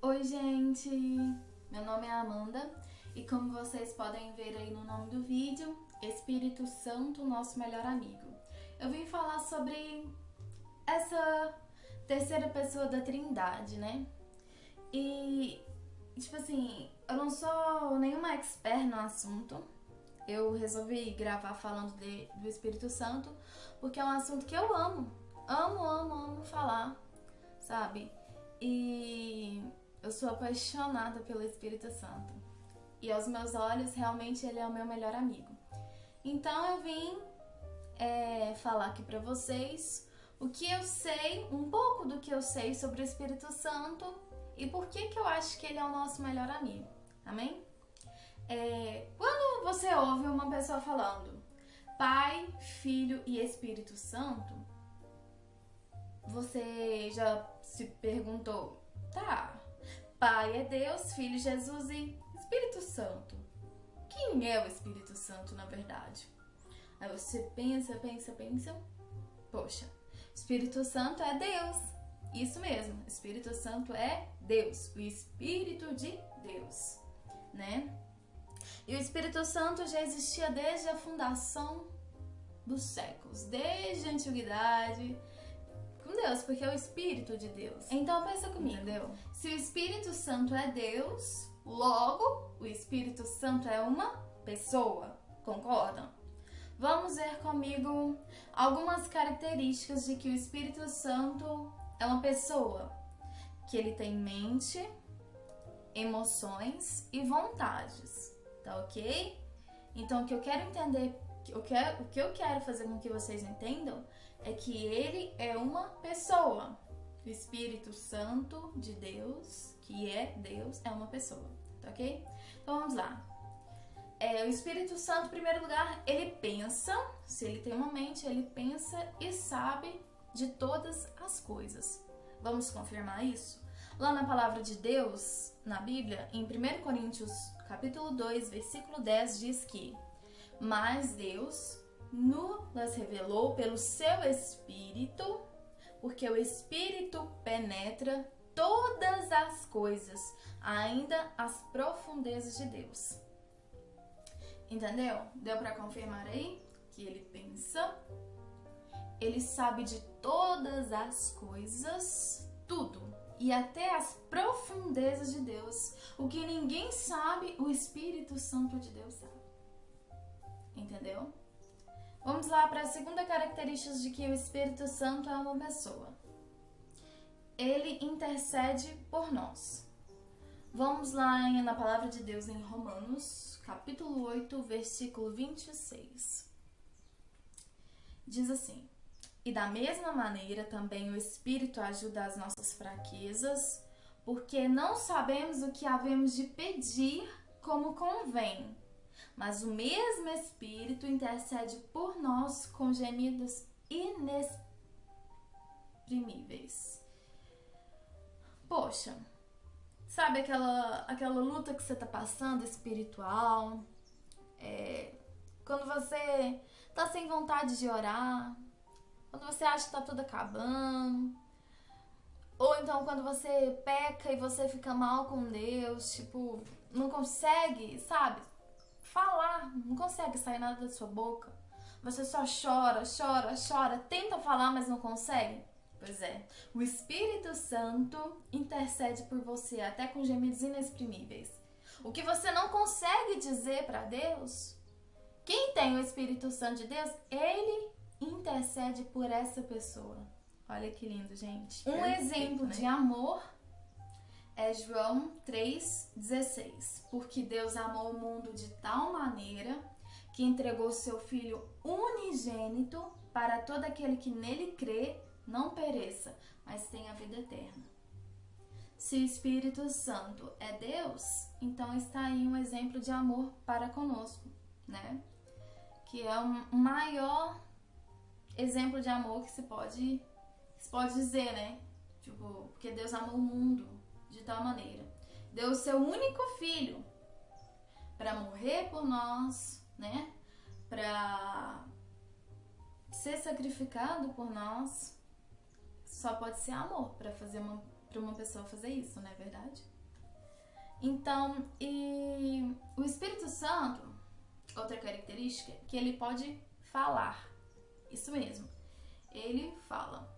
Oi, gente! Meu nome é Amanda e como vocês podem ver aí no nome do vídeo, Espírito Santo, nosso melhor amigo. Eu vim falar sobre essa terceira pessoa da Trindade, né? E, tipo assim, eu não sou nenhuma expert no assunto. Eu resolvi gravar falando do Espírito Santo porque é um assunto que eu amo. Amo falar, sabe? E eu sou apaixonada pelo Espírito Santo. E aos meus olhos, realmente ele é o meu melhor amigo. Então eu vim falar aqui pra vocês o que eu sei, um pouco do que eu sei sobre o Espírito Santo e por que eu acho que ele é o nosso melhor amigo. Amém? Quando você ouve uma pessoa falando Pai, Filho e Espírito Santo, você já se perguntou, tá, Pai é Deus, Filho Jesus e Espírito Santo. Quem é o Espírito Santo, na verdade? Aí você pensa, poxa, Espírito Santo é Deus. Isso mesmo, Espírito Santo é Deus, o Espírito de Deus, né? E o Espírito Santo já existia desde a fundação dos séculos, desde a antiguidade, com Deus, porque é o Espírito de Deus. Então pensa comigo, entendeu? Se o Espírito Santo é Deus, logo o Espírito Santo é uma pessoa, concordam? Vamos ver comigo algumas características de que o Espírito Santo é uma pessoa, que ele tem mente, emoções e vontades, tá ok? Então o que eu quero entender, o que eu quero fazer com que vocês entendam é que ele é uma pessoa. O Espírito Santo de Deus, que é Deus, é uma pessoa, tá ok? Então vamos lá. O Espírito Santo, em primeiro lugar, ele pensa, se ele tem uma mente, ele pensa e sabe de todas as coisas. Vamos confirmar isso? Lá na palavra de Deus, na Bíblia, em 1 Coríntios capítulo 2, versículo 10, diz que mas Deus nos revelou pelo seu Espírito, porque o Espírito penetra todas as coisas, ainda as profundezas de Deus. Entendeu? Deu pra confirmar aí? Que ele pensa, ele sabe de todas as coisas, tudo, e até as profundezas de Deus. O que ninguém sabe, o Espírito Santo de Deus sabe. Entendeu? Vamos lá para a segunda característica de que o Espírito Santo é uma pessoa. Ele intercede por nós. Vamos lá na palavra de Deus em Romanos, capítulo 8, versículo 26. Diz assim: e da mesma maneira também o Espírito ajuda as nossas fraquezas, porque não sabemos o que havemos de pedir como convém. Mas o mesmo Espírito intercede por nós com gemidos inexprimíveis. Poxa, sabe aquela luta que você tá passando espiritual? Quando você tá sem vontade de orar, quando você acha que tá tudo acabando, ou então quando você peca e você fica mal com Deus, tipo, não consegue, sabe? Falar, não consegue sair nada da sua boca. Você só chora, tenta falar, mas não consegue. Pois é, o Espírito Santo intercede por você até com gemidos inexprimíveis. O que você não consegue dizer para Deus, quem tem o Espírito Santo de Deus, ele intercede por essa pessoa. Olha que lindo, gente. Um exemplo, né, de amor é João 3,16. Porque Deus amou o mundo de tal maneira que entregou seu Filho unigênito para todo aquele que nele crê não pereça, mas tenha a vida eterna. Se o Espírito Santo é Deus, então está aí um exemplo de amor para conosco, né? Que é o maior exemplo de amor que se pode dizer, né? Tipo, porque Deus amou o mundo de tal maneira. Deu o seu único filho para morrer por nós, né? Para ser sacrificado por nós. Só pode ser amor para fazer para uma pessoa fazer isso, não é verdade? Então, e o Espírito Santo, outra característica, que ele pode falar. Isso mesmo, ele fala.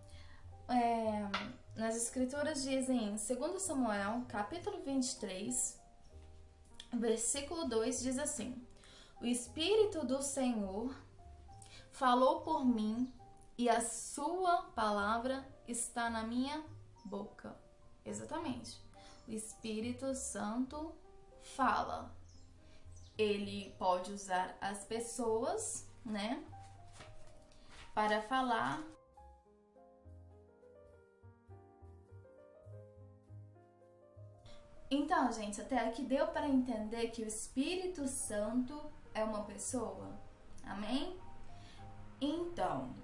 Nas escrituras dizem em 2 Samuel, capítulo 23, versículo 2, diz assim: o Espírito do Senhor falou por mim e a sua palavra está na minha boca. Exatamente. O Espírito Santo fala. Ele pode usar as pessoas, né, para falar. Então, gente, até aqui deu para entender que o Espírito Santo é uma pessoa. Amém? Então,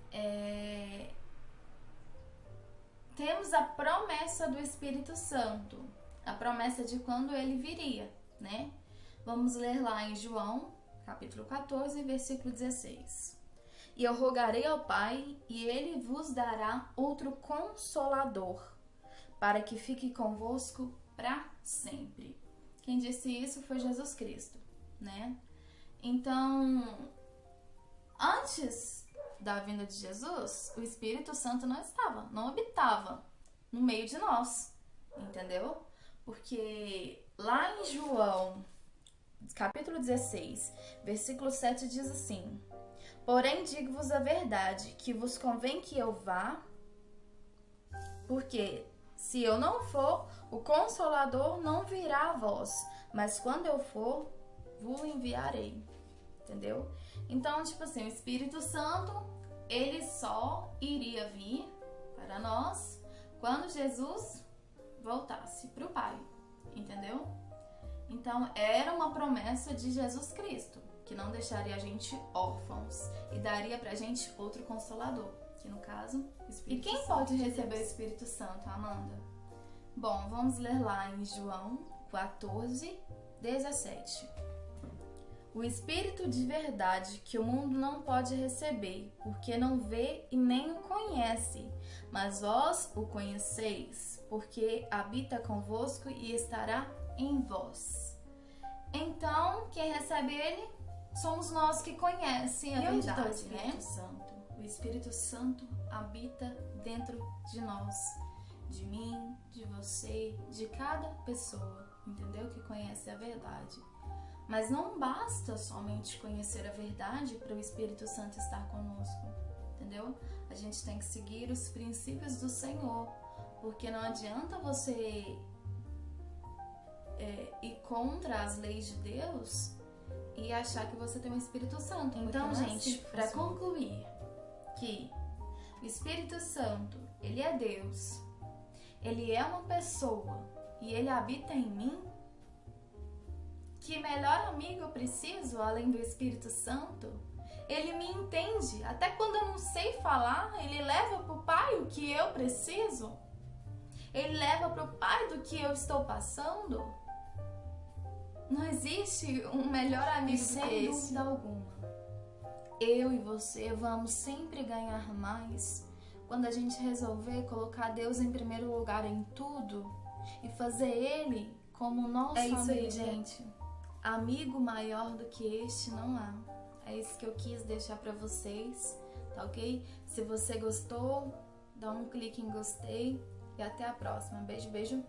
temos a promessa do Espírito Santo. A promessa de quando ele viria, né? Vamos ler lá em João, capítulo 14, versículo 16. E eu rogarei ao Pai, e ele vos dará outro Consolador, para que fique convosco para sempre. Quem disse isso foi Jesus Cristo, né? Então, antes da vinda de Jesus, o Espírito Santo não habitava no meio de nós, entendeu? Porque lá em João, capítulo 16, versículo 7 diz assim: porém digo-vos a verdade, que vos convém que eu vá, porque se eu não for, o Consolador não virá a vós, mas quando eu for, vos enviarei. Entendeu? Então, tipo assim, o Espírito Santo, ele só iria vir para nós quando Jesus voltasse para o Pai. Entendeu? Então, era uma promessa de Jesus Cristo, que não deixaria a gente órfãos e daria pra gente outro Consolador, que no caso, o Espírito Santo. E quem pode receber o Espírito Santo, Amanda? Bom, vamos ler lá em João 14, 17. O Espírito de verdade que o mundo não pode receber, porque não vê e nem o conhece, mas vós o conheceis, porque habita convosco e estará em vós. Então, quem recebe ele somos nós que conhecem a verdade, né? Santo. O Espírito Santo habita dentro de nós, de mim, de você, de cada pessoa, entendeu? Que conhece a verdade. Mas não basta somente conhecer a verdade para o Espírito Santo estar conosco, entendeu? A gente tem que seguir os princípios do Senhor, porque não adianta você ir contra as leis de Deus e achar que você tem um Espírito Santo. Então, gente, para concluir, que o Espírito Santo, ele é Deus, ele é uma pessoa e ele habita em mim. Que melhor amigo eu preciso, além do Espírito Santo? Ele me entende. Até quando eu não sei falar, ele leva para o Pai o que eu preciso. Ele leva para o Pai do que eu estou passando. Não existe um melhor amigo do que esse. Sem dúvida alguma. Eu e você vamos sempre ganhar mais quando a gente resolver colocar Deus em primeiro lugar em tudo e fazer Ele como nosso amigo. É isso aí, gente. Amigo maior do que este não há. É isso que eu quis deixar pra vocês, tá ok? Se você gostou, dá um clique em gostei e até a próxima. Beijo, beijo.